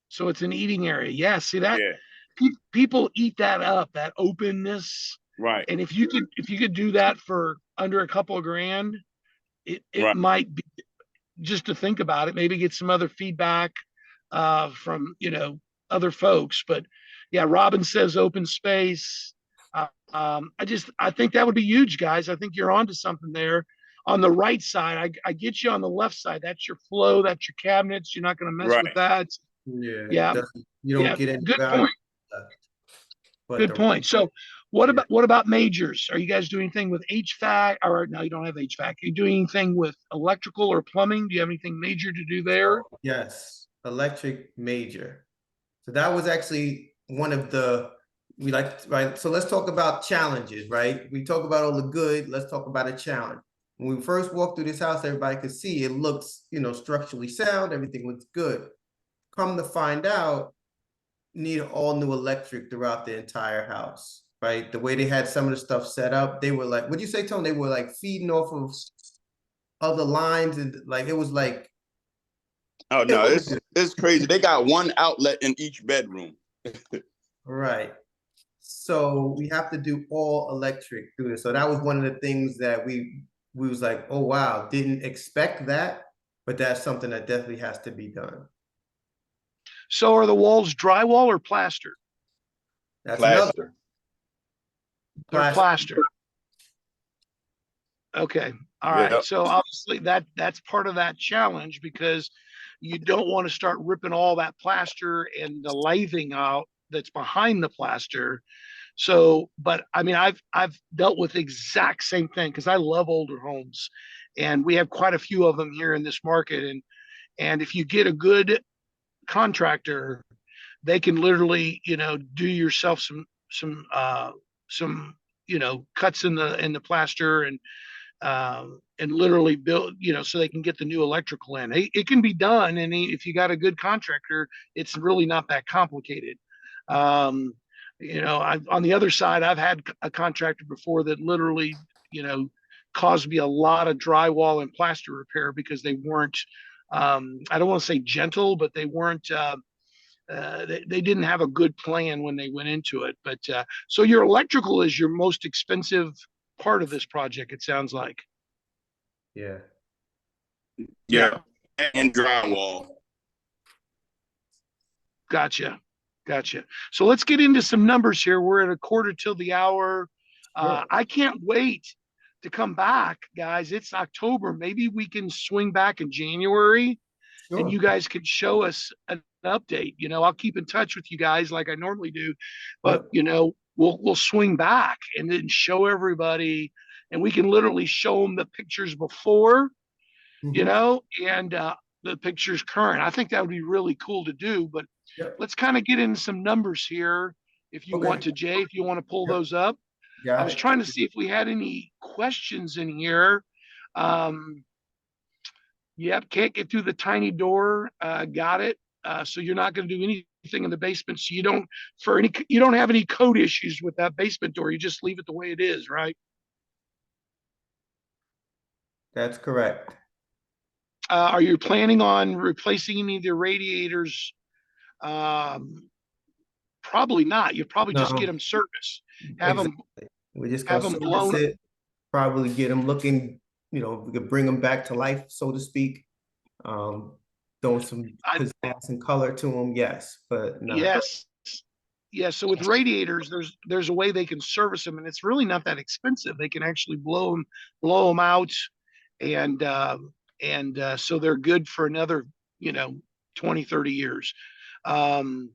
So it's an eating area. Yeah, see that Yeah. people eat that up, that openness. Right. And if you could do that for under a couple of grand, it Right. might be, just to think about it, maybe get some other feedback from other folks. But yeah, Robin says open space. I think that would be huge, guys. I think you're onto something there. On the right side, I get you. On the left side, that's your flow, that's your cabinets. You're not going to mess with Right. that. Yeah, Yeah, you don't yeah. get any Good value point. left. But Good point. So, what Yeah. about majors? Are you guys doing anything with HVAC? Or no, you don't have HVAC. Are you doing anything with electrical or plumbing? Do you have anything major to do there? Yes, electric major. So that was actually one of the, we like, right? So let's talk about challenges, right? We talk about all the good, let's talk about a challenge. When we first walked through this house, everybody could see it looks, structurally sound, everything looks good. Come to find out, need all new electric throughout the entire house, right? The way they had some of the stuff set up, they were like, what'd you say, Tony? They were like feeding off of other lines, and like it was like, Oh it no, was it's crazy. They got one outlet in each bedroom. right. So we have to do all electric through this. So that was one of the things that we was like, oh wow, didn't expect that, but that's something that definitely has to be done. So, are the walls drywall or plaster? That's another Plaster. They're plaster. plaster. Okay. All right. Yeah. So obviously that's part of that challenge, because you don't want to start ripping all that plaster and the lathing out that's behind the plaster. So, but I mean, I've dealt with the exact same thing because I love older homes, and we have quite a few of them here in this market. And if you get a good contractor, they can literally, do yourself some cuts in the plaster, and literally build, so they can get the new electrical in. It can be done, and if you got a good contractor, it's really not that complicated. Um, on the other side, I've had a contractor before that literally, caused me a lot of drywall and plaster repair because they weren't, I don't want to say gentle, but they weren't. They didn't have a good plan when they went into it. But so your electrical is your most expensive part of this project, it sounds like. Yeah. Yeah. And drywall. Gotcha. So let's get into some numbers here. We're at a quarter till the hour. Sure. I can't wait to come back, guys. It's October. Maybe we can swing back in January and Sure. you guys can show us an update. I'll keep in touch with you guys like I normally do, but we'll swing back and then show everybody, and we can literally show them the pictures before, Mhm. and the pictures current. I think that would be really cool to do. But Yep. let's kind of get into some numbers here. If you want Okay. to, Jay, if you want to pull Yep. those up. I Got was it. trying to see if we had any questions in here. Um, Yep, can't get through the tiny door. Got it. So you're not going to do anything in the basement. So you don't have any code issues with that basement door. You just leave it the way it is, right? That's correct. Are you planning on replacing any of the radiators? Probably not. You probably just get No, them serviced. Have them exactly. We're just have gonna them service blown. it. probably get them looking, you know, we could bring them back to life, so to speak. Throwing some I- pizzazz and color to them, yes, but no. Yes. Yeah, so with radiators, there's a way they can service them, and it's really not that expensive. They can actually blow them out, and so they're good for another, 20, 30 years. Um,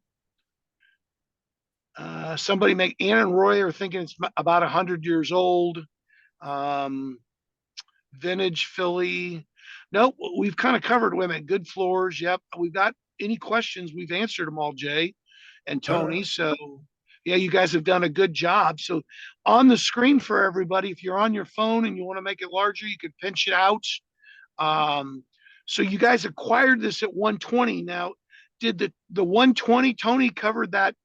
somebody make Ann and Roy are thinking it's about 100 years old. Um, vintage Philly. Nope, we've kind of covered women. Good floors. Yep, we've got any questions? We've answered them all, Jay and Tony. So yeah, you guys have done a good job. So on the screen for everybody, if you're on your phone and you want to make it larger, you could pinch it out. So you guys acquired this at 120. Now, did the 120 Tony covered that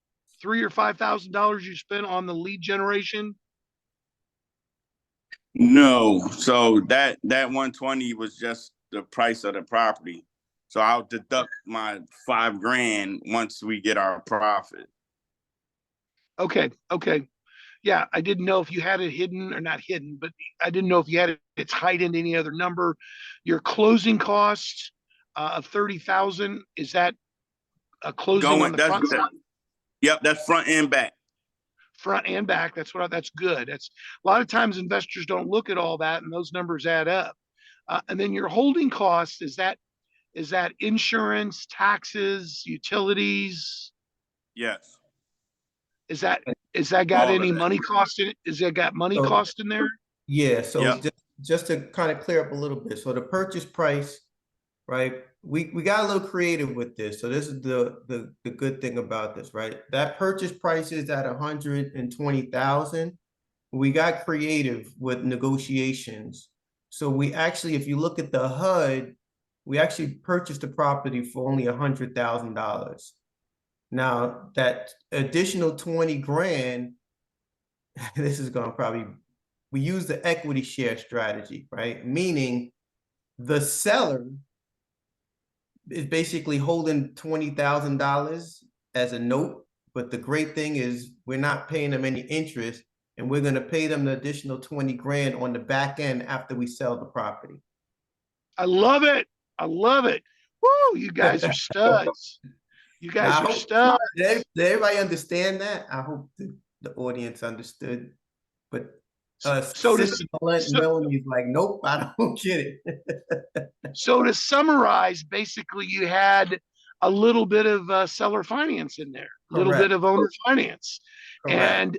$3,000 or $5,000 you spent on the lead generation? No, so that 120 was just the price of the property. So I'll deduct my $5,000 once we get our profit. Okay, okay. Yeah, I didn't know if you had it hidden or not hidden, but I didn't know if you had it tied into any other number. Your closing costs of 30,000, is that a closing on the front side? Yep, that's front and back. Front and back. That's good. That's a lot of times investors don't look at all that, and those numbers add up. And then your holding cost, is that insurance, taxes, utilities? Yes. Is that got any money cost in it? Is that got money cost in there? Yeah, so Yep. just to kind of clear up a little bit. So the purchase price, right? We got a little creative with this. So this is the good thing about this, right? That purchase price is at 120,000. We got creative with negotiations. So we actually, if you look at the HUD, we actually purchased the property for only $100,000. Now that additional 20 grand, this is gonna probably, we use the equity share strategy, right? Meaning the seller is basically holding $20,000 as a note, but the great thing is we're not paying them any interest, and we're gonna pay them the additional 20 grand on the back end after we sell the property. I love it. I love it. Woo, you guys are studs. You guys are studs. Did everybody understand that? I hope the audience understood. But Melanie's like, nope, I don't get it. So to summarize, basically you had a little bit of seller finance in there, a little bit of owner finance. Correct.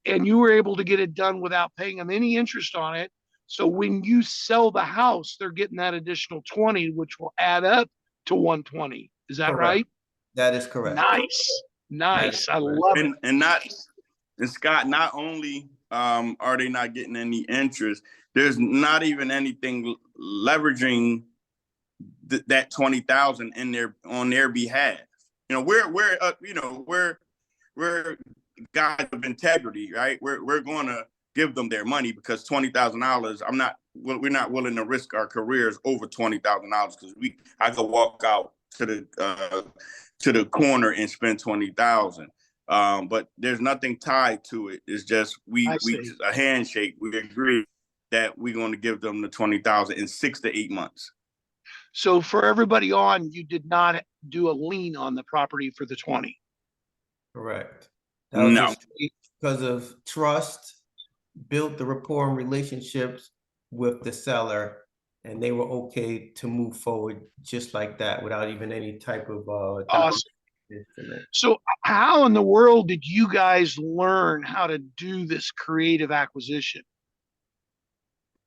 And you were able to get it done without paying them any interest on it. So when you sell the house, they're getting that additional 20, which will add up to 120. Is that right? That is correct. Nice. I love it. And Scott, not only are they not getting any interest, there's not even anything leveraging that 20,000 on their behalf. We're guys of integrity, right? We're going to give them their money, because $20,000, we're not willing to risk our careers over $20,000, because I could walk out to the corner and spend 20,000. But there's nothing tied to it. It's just a handshake. We agree that we're going to give them the 20,000 in 6 to 8 months. So for everybody on, you did not do a lien on the property for the 20. Correct. That was No. just because of trust, built the rapport and relationships with the seller, and they were okay to move forward just like that without even any type of awesome. So how in the world did you guys learn how to do this creative acquisition?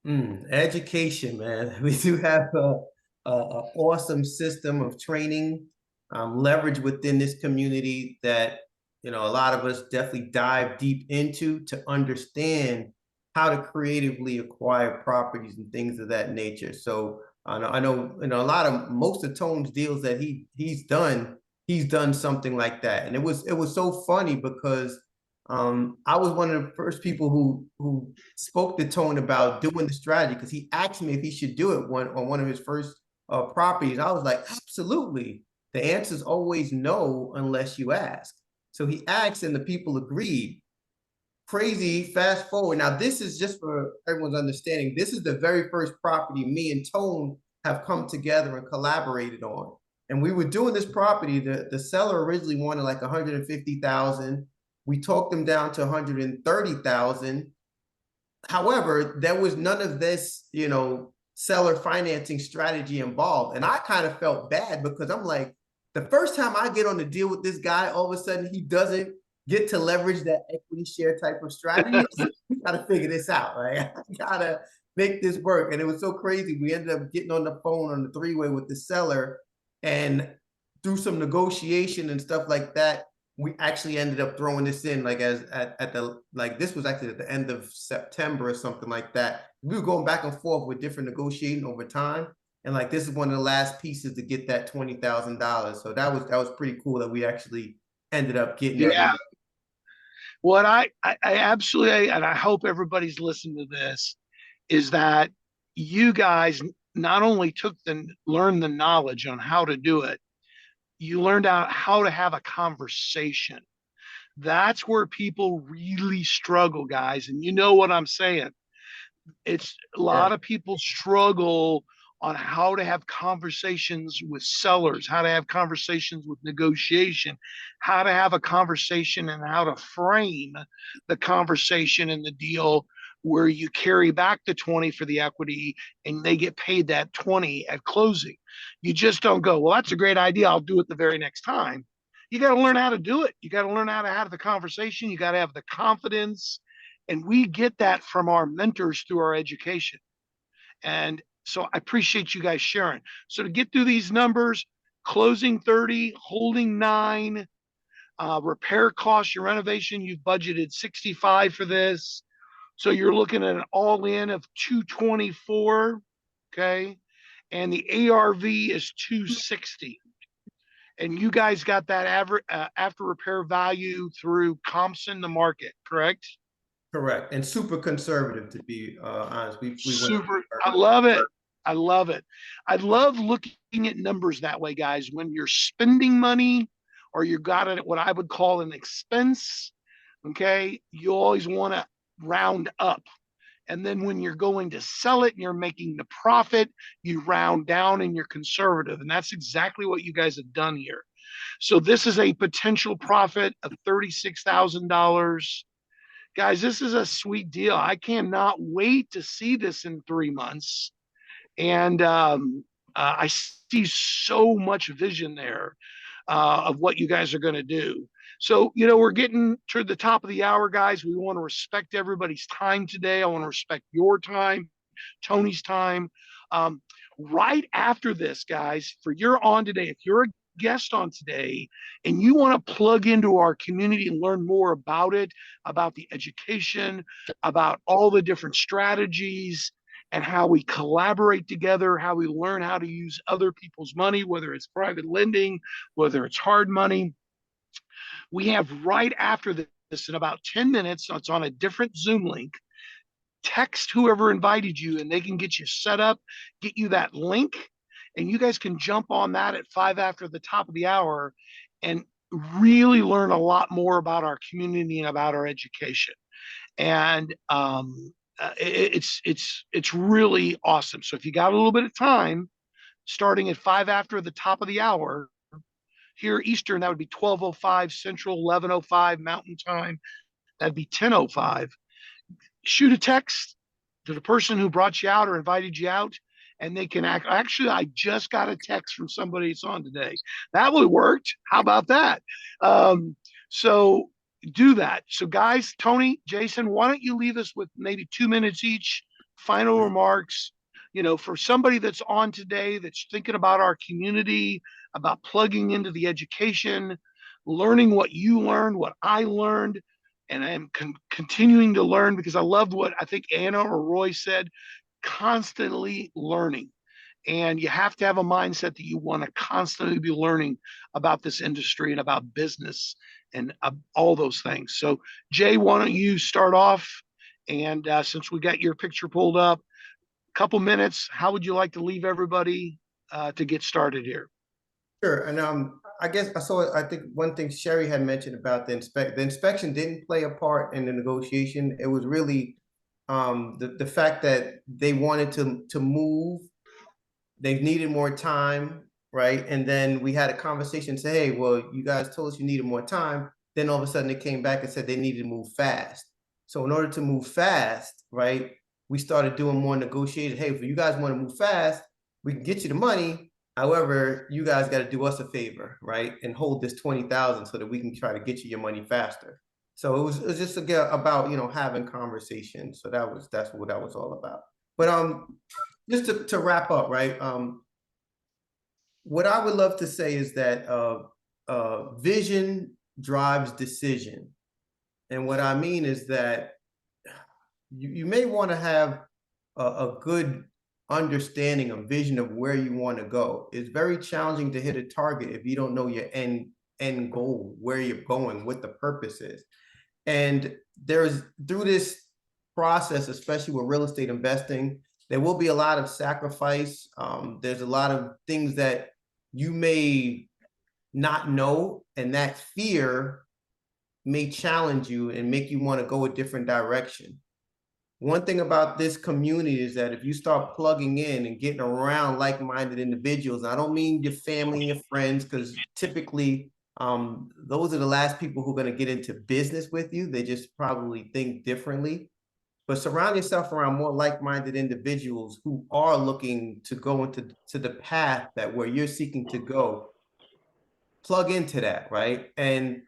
Education, man. We do have a awesome system of training, leverage within this community that, a lot of us definitely dive deep into to understand how to creatively acquire properties and things of that nature. So I know most of Tone's deals that he's done something like that. And it was so funny because I was one of the first people who spoke to Tone about doing the strategy, because he asked me if he should do it on one of his first properties. I was like, absolutely. The answer is always no unless you ask. So he asked, and the people agreed. crazy fast forward. Now, this is just for everyone's understanding. This is the very first property me and Tone have come together and collaborated on. And we were doing this property. The seller originally wanted like 150,000. We talked them down to 130,000. However, there was none of this, seller financing strategy involved. And I kind of felt bad because I'm like, the first time I get on the deal with this guy, all of a sudden he doesn't get to leverage that equity share type of strategy. We gotta figure this out, right? I gotta make this work. And it was so crazy. We ended up getting on the phone on the three-way with the seller, and through some negotiation and stuff like that, we actually ended up throwing this in like this was actually at the end of September or something like that. We were going back and forth with different negotiating over time. And like this is one of the last pieces to get that $20,000. So that was pretty cool that we actually ended up getting that. Yeah. What I absolutely, and I hope everybody's listening to this, is that you guys not only learned the knowledge on how to do it, you learned out how to have a conversation. That's where people really struggle, guys. And you know what I'm saying. It's a lot of people struggle on how to have conversations with sellers, how to have conversations with negotiation, how to have a conversation and how to frame the conversation and the deal where you carry back the 20 for the equity and they get paid that 20 at closing. You just don't go, well, that's a great idea, I'll do it the very next time. You got to learn how to do it. You got to learn how to have the conversation. You got to have the confidence. And we get that from our mentors through our education. And so I appreciate you guys sharing. So to get through these numbers, closing 30, holding 9, repair costs, your renovation, you've budgeted 65 for this. So you're looking at an all in of 224. Okay. And the ARV is 260. And you guys got that average after repair value through comps in the market, correct? Correct. And super conservative, to be honest. We Super. I love it. I love it. I love looking at numbers that way, guys. When you're spending money or you got it at what I would call an expense, okay, you always want to round up. And then when you're going to sell it and you're making the profit, you round down and you're conservative. And that's exactly what you guys have done here. So this is a potential profit of $36,000. Guys, this is a sweet deal. I cannot wait to see this in 3 months. And I see so much vision there of what you guys are going to do. So, we're getting to the top of the hour, guys. We want to respect everybody's time today. I want to respect your time, Tony's time. Right after this, guys, for you're on today, if you're a guest on today and you want to plug into our community and learn more about it, about the education, about all the different strategies and how we collaborate together, how we learn how to use other people's money, whether it's private lending, whether it's hard money. We have right after this in about 10 minutes, it's on a different Zoom link. Text whoever invited you and they can get you set up, get you that link, and you guys can jump on that at 5 after the top of the hour and really learn a lot more about our community and about our education. And it's really awesome. So if you got a little bit of time, starting at 5 after the top of the hour, here Eastern, that would be 12:05 Central, 11:05 Mountain Time. That'd be 10:05. Shoot a text to the person who brought you out or invited you out, and they can actually, I just got a text from somebody that's on today. That would worked. How about that? So do that. So guys, Tony, Jason, why don't you leave us with maybe 2 minutes each, final remarks, for somebody that's on today, that's thinking about our community, about plugging into the education, learning what you learned, what I learned, and I'm continuing to learn because I loved what I think Anna or Roy said, constantly learning. And you have to have a mindset that you want to constantly be learning about this industry and about business and all those things. So Jay, why don't you start off? And since we got your picture pulled up, a couple minutes, how would you like to leave everybody to get started here? Sure. And I guess I think one thing Sherry had mentioned about the inspection didn't play a part in the negotiation. It was really the fact that they wanted to move, they needed more time, right? And then we had a conversation, say, hey, well, you guys told us you needed more time. Then all of a sudden they came back and said they needed to move fast. So in order to move fast, right, we started doing more negotiations. Hey, if you guys want to move fast, we can get you the money. However, you guys got to do us a favor, right, and hold this 20,000 so that we can try to get you your money faster. So it was just about, you know, having conversations. So that's what that was all about. But just to wrap up, right? What I would love to say is that vision drives decision, and what I mean is that you may want to have a good understanding, a vision of where you want to go. It's very challenging to hit a target if you don't know your end goal, where you're going, what the purpose is. And there's through this process, especially with real estate investing, there will be a lot of sacrifice. There's a lot of things that you may not know, and that fear may challenge you and make you want to go a different direction. One thing about this community is that if you start plugging in and getting around like-minded individuals, and I don't mean your family and your friends, because typically those are the last people who are going to get into business with you. They just probably think differently. But surround yourself around more like-minded individuals who are looking to go into the path that where you're seeking to go. Plug into that, right? And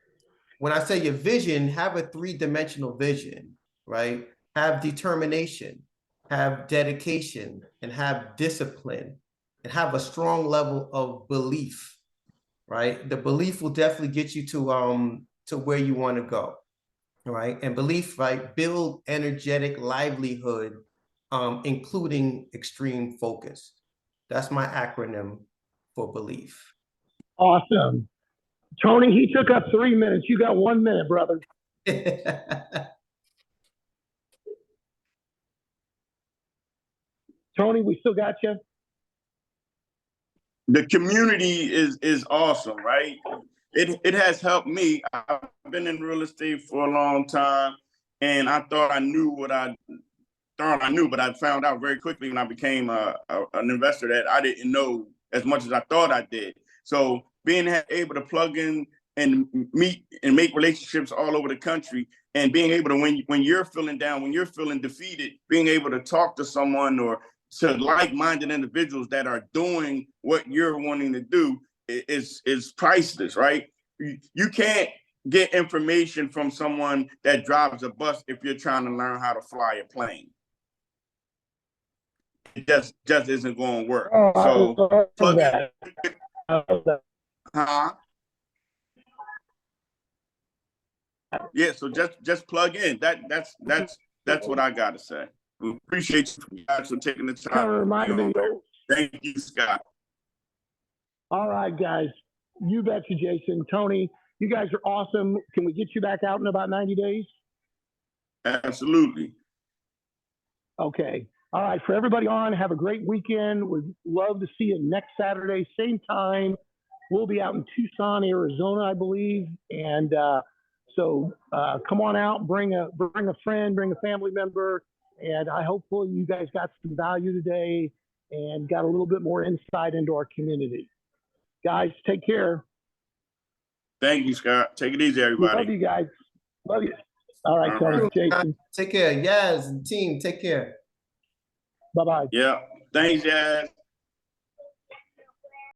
when I say your vision, have a three-dimensional vision, right? Have determination, have dedication, and have discipline, and have a strong level of belief, right? The belief will definitely get you to where you want to go, right? And belief, right? Build energetic livelihood, including extreme focus. That's my acronym for belief. Awesome. Tony, he took up 3 minutes. You got 1 minute, brother. Tony, we still got you. The community is awesome, right? It has helped me. I've been in real estate for a long time, and I thought I knew what I thought I knew, but I found out very quickly when I became an investor that I didn't know as much as I thought I did. So being able to plug in and meet and make relationships all over the country, and being able to, when you're feeling down, when you're feeling defeated, being able to talk to someone or to like-minded individuals that are doing what you're wanting to do is priceless, right? You can't get information from someone that drives a bus if you're trying to learn how to fly a plane. It just isn't going to work. So plug in. Yeah, so just plug in. That's what I gotta say. We appreciate you guys for taking the time. Kind of reminded me. Thank you, Scott. All right, guys. You betcha, Jason. Tony, you guys are awesome. Can we get you back out in about 90 days? Absolutely. Okay. All right. For everybody on, have a great weekend. We'd love to see you next Saturday, same time. We'll be out in Tucson, Arizona, I believe. And so come on out, bring a friend, bring a family member. And I hopefully you guys got some value today and got a little bit more insight into our community. Guys, take care. Thank you, Scott. Take it easy, everybody. Love you guys. Love you. All right, Tony, Jason. Take care. Yaz and team, take care. Bye-bye. Yeah. Thanks, Yaz.